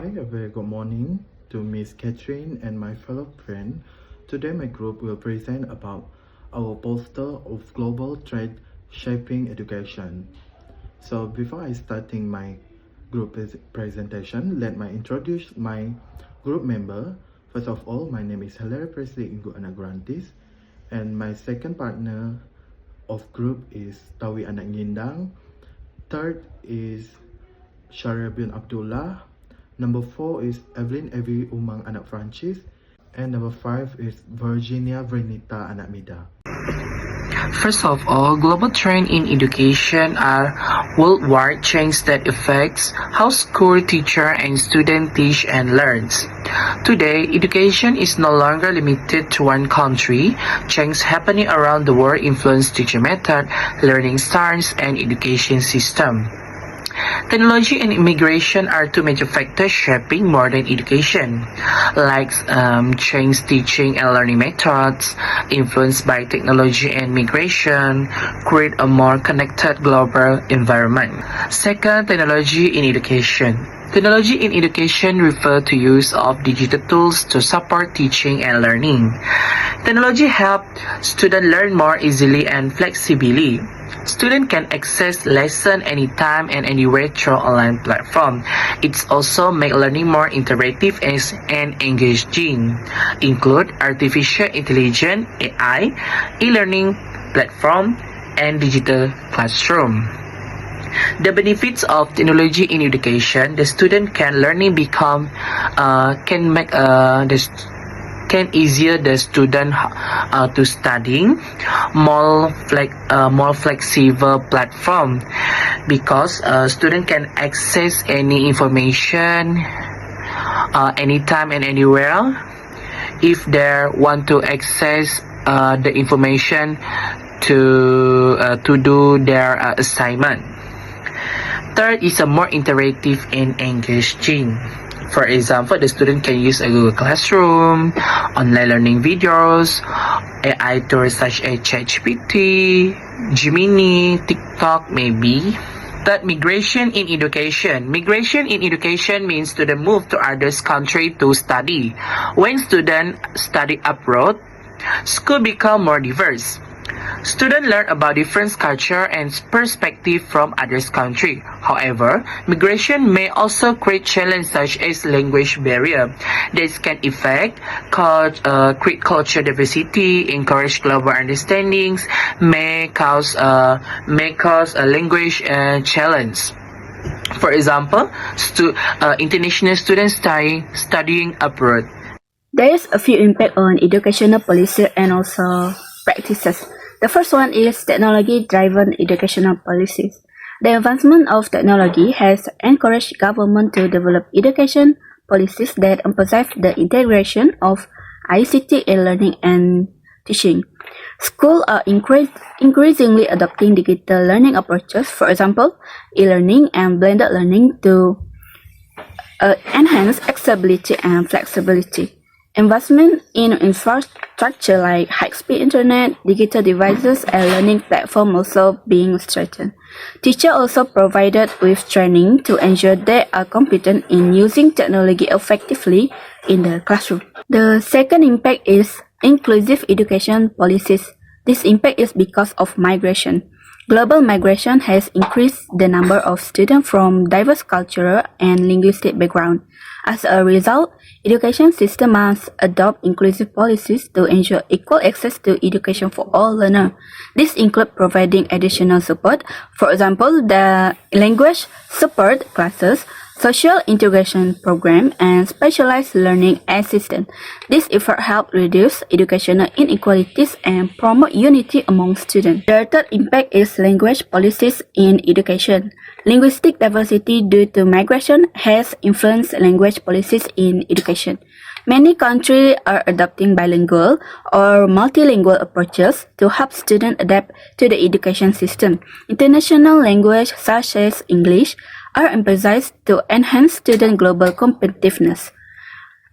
Hi, a very good morning to Miss Catherine and my fellow friend. Today my group will present about our poster of global trade shaping education. So before I starting my group presentation, let me introduce my group member. First of all, my name is Hilary Presley Ingu Anagrantis, and my second partner of group is Tawi Anak Ngindang. Third is Sharia bin Abdullah. Number 4 is Evelyn Evi Umang Anak Francis. And number 5 is Virginia Vernita Anak Mida. First of all, global trends in education are worldwide changes that affects how school teacher and student teach and learns. Today, education is no longer limited to one country. Changes happening around the world influence teaching method, learning styles, and education system. Technology and immigration are two major factors shaping modern education, like change teaching and learning methods, influenced by technology and migration, create a more connected global environment. Second, technology in education. Technology in education refers to use of digital tools to support teaching and learning. Technology helps students learn more easily and flexibly. Students can access lessons anytime and anywhere through online platform. It also makes learning more interactive and engaging. Include artificial intelligence (AI), e-learning platform, and digital classroom. The benefits of technology in education: the student can learning become can easier the student to studying more flexible platform because student can access any information anytime and anywhere if they want to access the information to do their assignment. Third is a more interactive and engaging. For example, the student can use a Google Classroom, online learning videos, AI tools such as ChatGPT, Gemini, TikTok, maybe. Third, migration in education. Migration in education means students move to other country to study. When students study abroad, school become more diverse. Students learn about different culture and perspective from other countries. However, migration may also create challenges such as language barrier. This can affect create cultural diversity, encourage global understandings, may cause a language challenge. For example, international students studying abroad. There is a few impact on educational policy and also practices. The first one is technology-driven educational policies. The advancement of technology has encouraged government to develop education policies that emphasize the integration of ICT in learning and teaching. Schools are increasingly adopting digital learning approaches, for example, e-learning and blended learning to enhance accessibility and flexibility. Investment in infrastructure like high-speed internet, digital devices, and learning platforms also being strengthened. Teachers also provided with training to ensure they are competent in using technology effectively in the classroom. The second impact is inclusive education policies. This impact is because of migration. Global migration has increased the number of students from diverse cultural and linguistic backgrounds. As a result, education systems must adopt inclusive policies to ensure equal access to education for all learners. This includes providing additional support, for example, the language support classes, social integration program, and specialized learning assistance. This effort help reduce educational inequalities and promote unity among students. The third impact is language policies in education. Linguistic diversity due to migration has influenced language policies in education. Many countries are adopting bilingual or multilingual approaches to help students adapt to the education system. International languages such as English are emphasized to enhance student global competitiveness.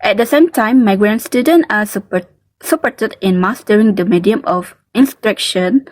At the same time, migrant students are supported in mastering the medium of instruction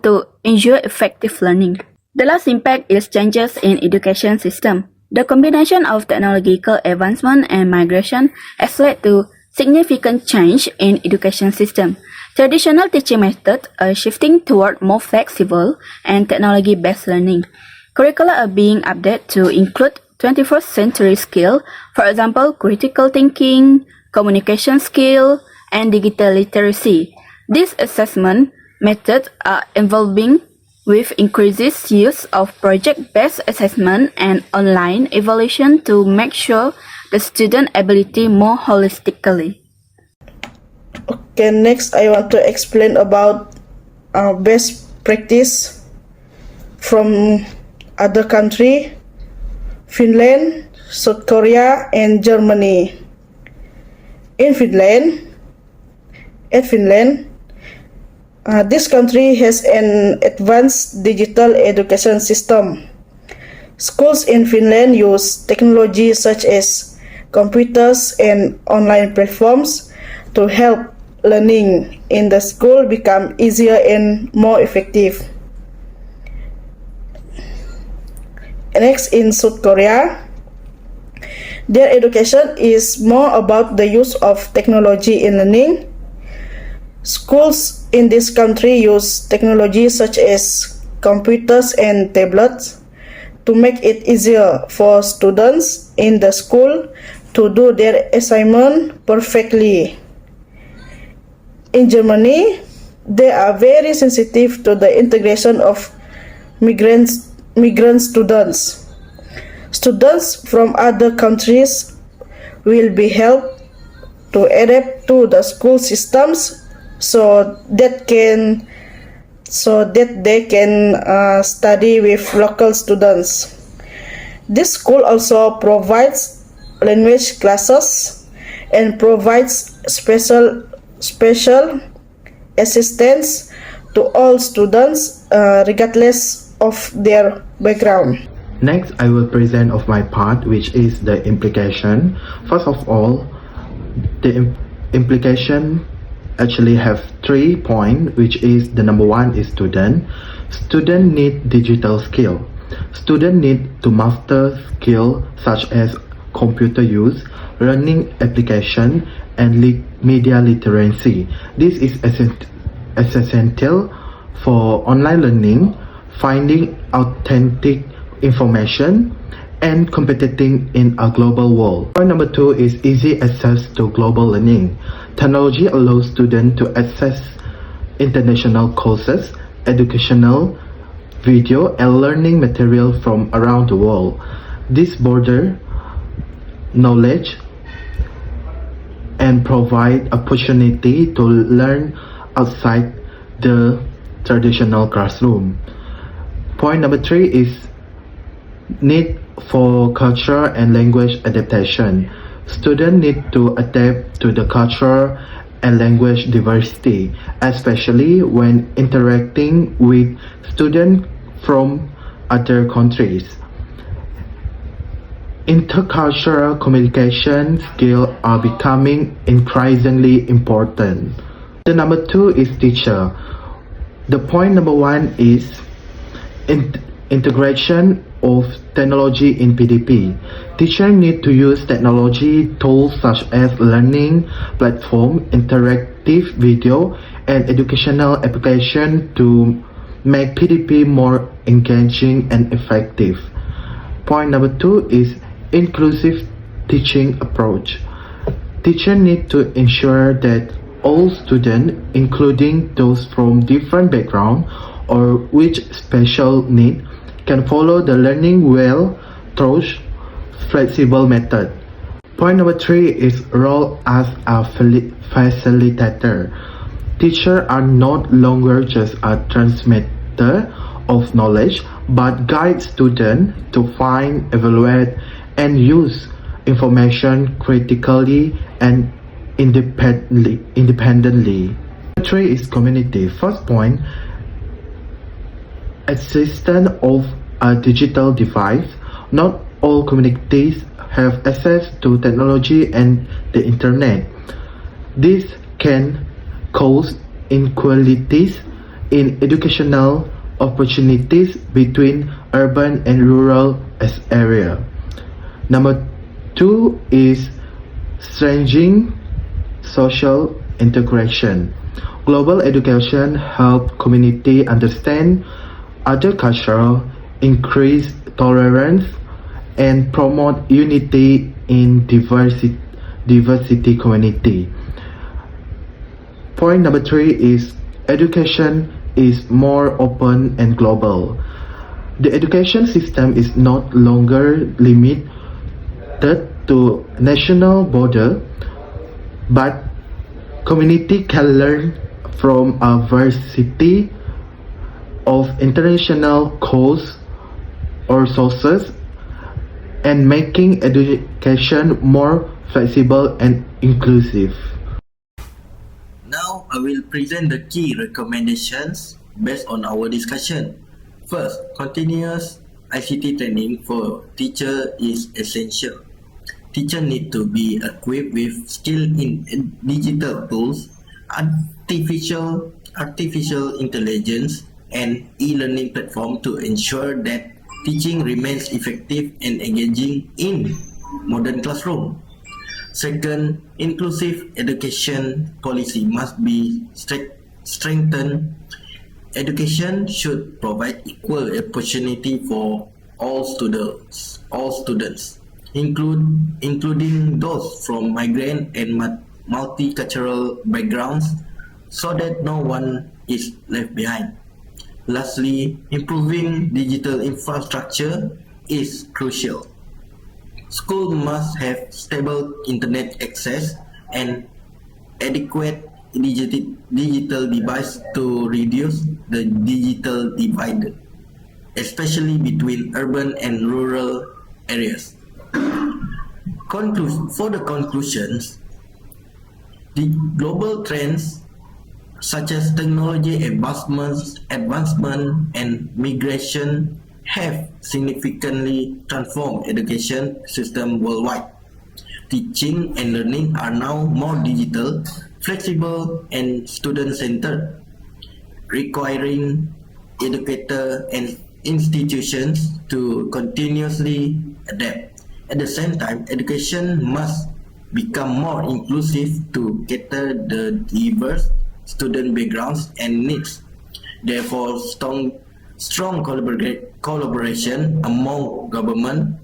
to ensure effective learning. The last impact is changes in education system. The combination of technological advancement and migration has led to significant change in education system. Traditional teaching methods are shifting toward more flexible and technology-based learning. Curricula are being updated to include 21st century skills, for example, critical thinking, communication skill, and digital literacy. These assessment methods are evolving with increased use of project-based assessment and online evaluation to make sure the student ability more holistically. Okay, next I want to explain about best practice from other country, Finland, South Korea, and Germany. In Finland, this country has an advanced digital education system. Schools in Finland use technology such as computers and online platforms to help learning in the school become easier and more effective. Next, in South Korea, their education is more about the use of technology in learning. Schools in this country use technology such as computers and tablets to make it easier for students in the school to do their assignment perfectly. In Germany, they are very sensitive to the integration of migrant students. Students from other countries will be helped to adapt to the school systems so that they can study with local students. This school also provides language classes and provides special assistance to all students regardless of their background. Next, I will present of my part, which is the implication. First of all, the implication actually have 3 points, which is the number 1 is student. Student need digital skill. Student need to master skill such as computer use, learning application, and media literacy. This is essential for online learning, finding authentic information, and competing in a global world. Point number 2 is easy access to global learning. Technology allows students to access international courses, educational video, and learning material from around the world. This broader knowledge and provide opportunity to learn outside the traditional classroom. Point number 3 is need for culture and language adaptation. Students need to adapt to the culture and language diversity, especially when interacting with students from other countries. Intercultural communication skills are becoming increasingly important. The number 2 is teacher. The point number 1 is integration of technology in PDP. Teachers need to use technology tools such as learning platform, interactive video, and educational application to make PDP more engaging and effective. Point number 2 is inclusive teaching approach. Teachers need to ensure that all students, including those from different backgrounds or with special needs, can follow the learning well through flexible method. Point number 3 is role as a facilitator. Teachers are no longer just a transmitter of knowledge, but guide students to find, evaluate, and use information critically and independently. 3 is community. First point, existence of a digital device. Not all communities have access to technology and the internet. This can cause inequalities in educational opportunities between urban and rural areas. Number 2 is strengthening social integration. Global education helps community understand other culture, increase tolerance, and promote unity in diversity community. Point number 3 is education is more open and global. The education system is not longer limited to national border, but community can learn from a variety of international courses or sources, and making education more flexible and inclusive. Now I will present the key recommendations based on our discussion. First, continuous ICT training for teacher is essential. Teachers need to be equipped with skill in digital tools, artificial intelligence, and e-learning platform to ensure that teaching remains effective and engaging in modern classroom. Second, inclusive education policy must be strengthened. Education should provide equal opportunity for all students, including those from migrant and multicultural backgrounds, so that no one is left behind. Lastly, improving digital infrastructure is crucial. Schools must have stable internet access and adequate digital device to reduce the digital divide, especially between urban and rural areas. For the conclusions, the global trends such as technology advancement and migration have significantly transformed education system worldwide. Teaching and learning are now more digital, flexible, and student-centered, requiring educators and institutions to continuously adapt. At the same time, education must become more inclusive to cater the diverse student backgrounds and needs. Therefore, strong collaboration among government,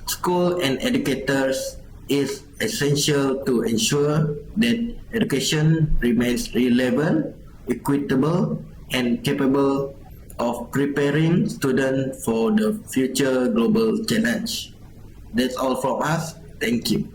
school, and educators is essential to ensure that education remains relevant, equitable, and capable of preparing students for the future global challenge. That's all from us. Thank you.